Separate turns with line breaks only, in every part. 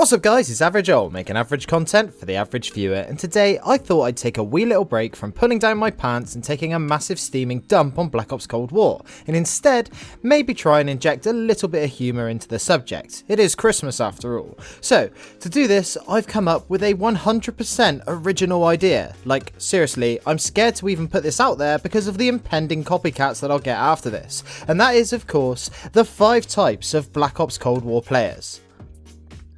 What's up guys, it's Average Old, making average content for the average viewer, and today I thought I'd take a wee little break from pulling down my pants and taking a massive steaming dump on Black Ops Cold War, and instead maybe try and inject a little bit of humour into the subject. It is Christmas after all. So, to do this, I've come up with a 100% original idea. Like, seriously, I'm scared to even put this out there because of the impending copycats that I'll get after this, and that is of course, the 5 types of Black Ops Cold War players.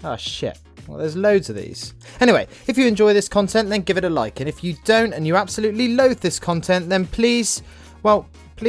Oh shit, well there's loads of these. Anyway, if you enjoy this content then give it a like, and if you don't and you absolutely loathe this content then please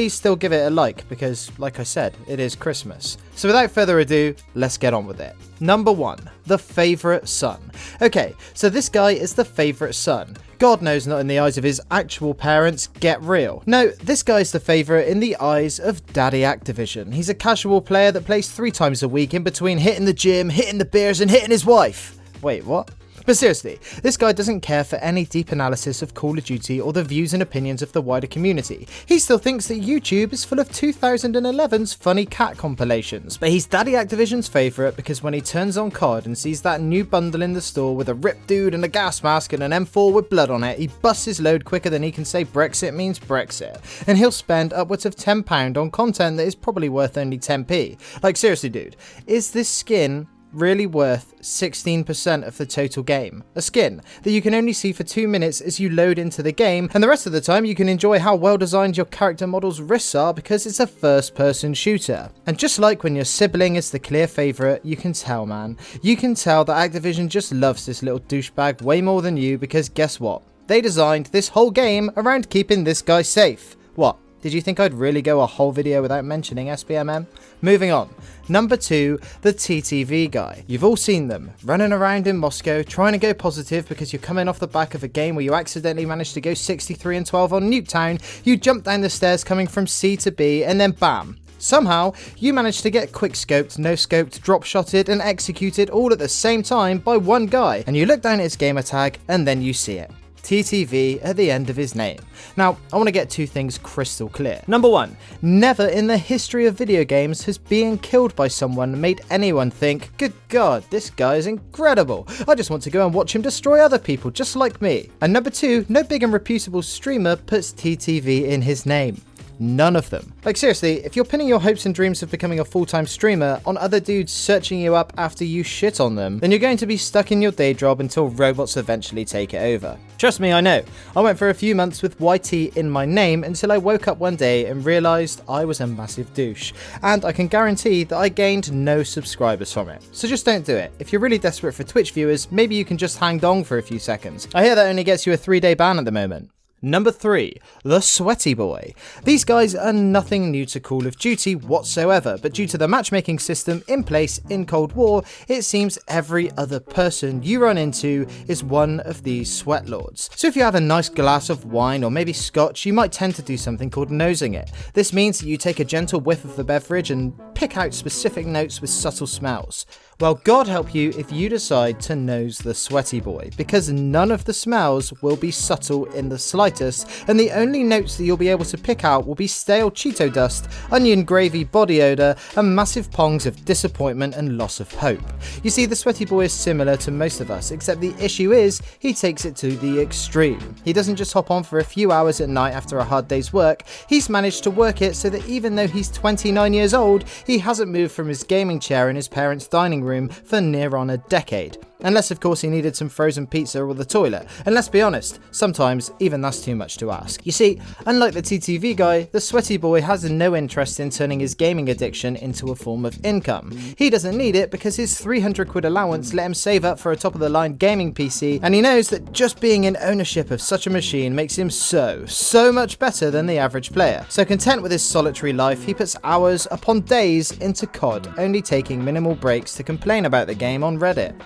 still give it a like, because like I said, it is Christmas. So without further ado, let's get on with it. Number 1, the favourite son. Okay, so this guy is the favourite son. God knows not in the eyes of his actual parents, get real. No, this guy's the favourite in the eyes of Daddy Activision. He's a casual player that plays 3 times a week in between hitting the gym, hitting the beers and hitting his wife. Wait, what? But seriously, this guy doesn't care for any deep analysis of Call of Duty or the views and opinions of the wider community. He still thinks that YouTube is full of 2011's funny cat compilations. But he's Daddy Activision's favourite because when he turns on COD and sees that new bundle in the store with a ripped dude and a gas mask and an M4 with blood on it, he busts his load quicker than he can say Brexit means Brexit. And he'll spend upwards of £10 on content that is probably worth only 10p. Like seriously dude, is this skin really worth 16% of the total game? A skin that you can only see for 2 minutes as you load into the game, and the rest of the time you can enjoy how well designed your character model's wrists are because it's a first person shooter. And just like when your sibling is the clear favourite, you can tell man, you can tell that Activision just loves this little douchebag way more than you, because guess what? They designed this whole game around keeping this guy safe. What? Did you think I'd really go a whole video without mentioning SBMM? Moving on. Number 2, the TTV guy. You've all seen them, running around in Moscow, trying to go positive because you're coming off the back of a game where you accidentally managed to go 63-12 on Nuketown, you jump down the stairs coming from C to B, and then bam! Somehow, you managed to get quick-scoped, no-scoped, drop-shotted, and executed all at the same time by one guy, and you look down at his gamer tag, and then you see it. TTV at the end of his name. Now, I want to get 2 things crystal clear. Number 1, never in the history of video games has being killed by someone made anyone think, good god, this guy is incredible. I just want to go and watch him destroy other people just like me. And number 2, no big and reputable streamer puts TTV in his name. None of them. Like seriously, if you're pinning your hopes and dreams of becoming a full-time streamer on other dudes searching you up after you shit on them, then you're going to be stuck in your day job until robots eventually take it over. Trust me, I know. I went for a few months with YT in my name until I woke up one day and realised I was a massive douche. And I can guarantee that I gained no subscribers from it. So just don't do it. If you're really desperate for Twitch viewers, maybe you can just hang dong for a few seconds. I hear that only gets you a 3-day ban at the moment. Number 3, the Sweaty Boy. These guys are nothing new to Call of Duty whatsoever, but due to the matchmaking system in place in Cold War, it seems every other person you run into is one of these sweat lords. So if you have a nice glass of wine or maybe scotch, you might tend to do something called nosing it. This means that you take a gentle whiff of the beverage and pick out specific notes with subtle smells. Well, God help you if you decide to nose the Sweaty Boy, because none of the smells will be subtle in the slightest, and the only notes that you'll be able to pick out will be stale Cheeto dust, onion gravy body odour, and massive pongs of disappointment and loss of hope. You see, the Sweaty Boy is similar to most of us, except the issue is, he takes it to the extreme. He doesn't just hop on for a few hours at night after a hard day's work, he's managed to work it so that even though he's 29 years old, he hasn't moved from his gaming chair in his parents' dining room for near on a decade. Unless of course he needed some frozen pizza or the toilet, and let's be honest, sometimes even that's too much to ask. You see, unlike the TTV guy, the Sweaty Boy has no interest in turning his gaming addiction into a form of income. He doesn't need it because his 300 quid allowance let him save up for a top of the line gaming PC, and he knows that just being in ownership of such a machine makes him so much better than the average player. So content with his solitary life, he puts hours upon days into COD, only taking minimal breaks to complain about the game on Reddit.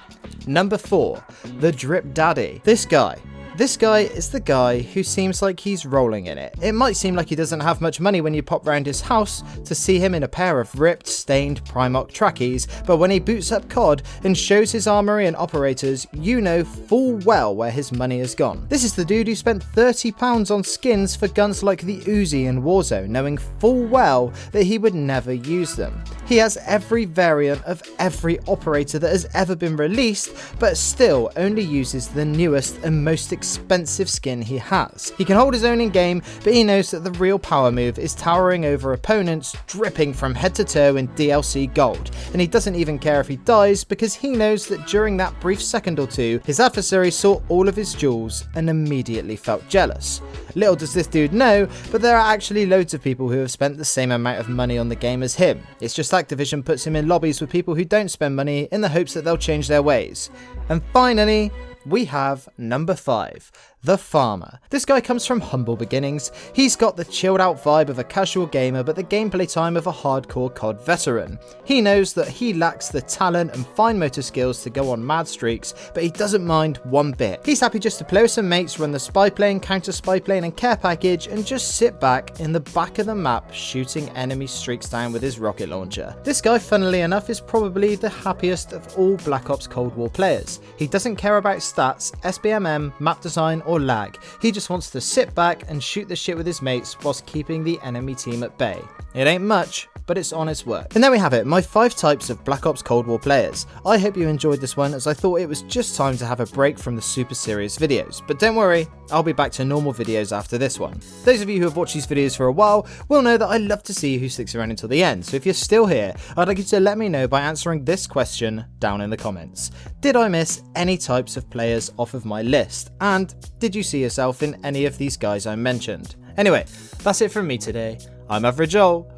Number 4, the Drip Daddy. This guy, This guy is the guy who seems like he's rolling in it. It might seem like he doesn't have much money when you pop round his house to see him in a pair of ripped, stained Primark trackies, but when he boots up COD and shows his armory and operators, you know full well where his money has gone. This is the dude who spent £30 on skins for guns like the Uzi in Warzone, knowing full well that he would never use them. He has every variant of every operator that has ever been released, but still only uses the newest and most expensive skin he has. He can hold his own in game, but he knows that the real power move is towering over opponents, dripping from head to toe in DLC gold, and he doesn't even care if he dies because he knows that during that brief second or two, his adversary saw all of his jewels and immediately felt jealous. Little does this dude know, but there are actually loads of people who have spent the same amount of money on the game as him. It's just Activision puts him in lobbies with people who don't spend money in the hopes that they'll change their ways. And finally, we have number 5, the Farmer. This guy comes from humble beginnings. He's got the chilled out vibe of a casual gamer, but the gameplay time of a hardcore COD veteran. He knows that he lacks the talent and fine motor skills to go on mad streaks, but he doesn't mind one bit. He's happy just to play with some mates, run the spy plane, counter spy plane and care package, and just sit back in the back of the map shooting enemy streaks down with his rocket launcher. This guy, funnily enough, is probably the happiest of all Black Ops Cold War players. He doesn't care about stats, sbmm, map design or lag. He just wants to sit back and shoot the shit with his mates whilst keeping the enemy team at bay. It ain't much, but it's honest work. And there we have it, my 5 types of Black Ops Cold War players. I hope you enjoyed this one, as I thought it was just time to have a break from the super serious videos. But don't worry, I'll be back to normal videos after this one. Those of you who have watched these videos for a while will know that I love to see who sticks around until the end, so if you're still here, I'd like you to let me know by answering this question down in the comments. Did I miss any types of players off of my list? And did you see yourself in any of these guys I mentioned? Anyway, that's it from me today. I'm Average Joel.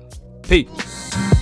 Peace.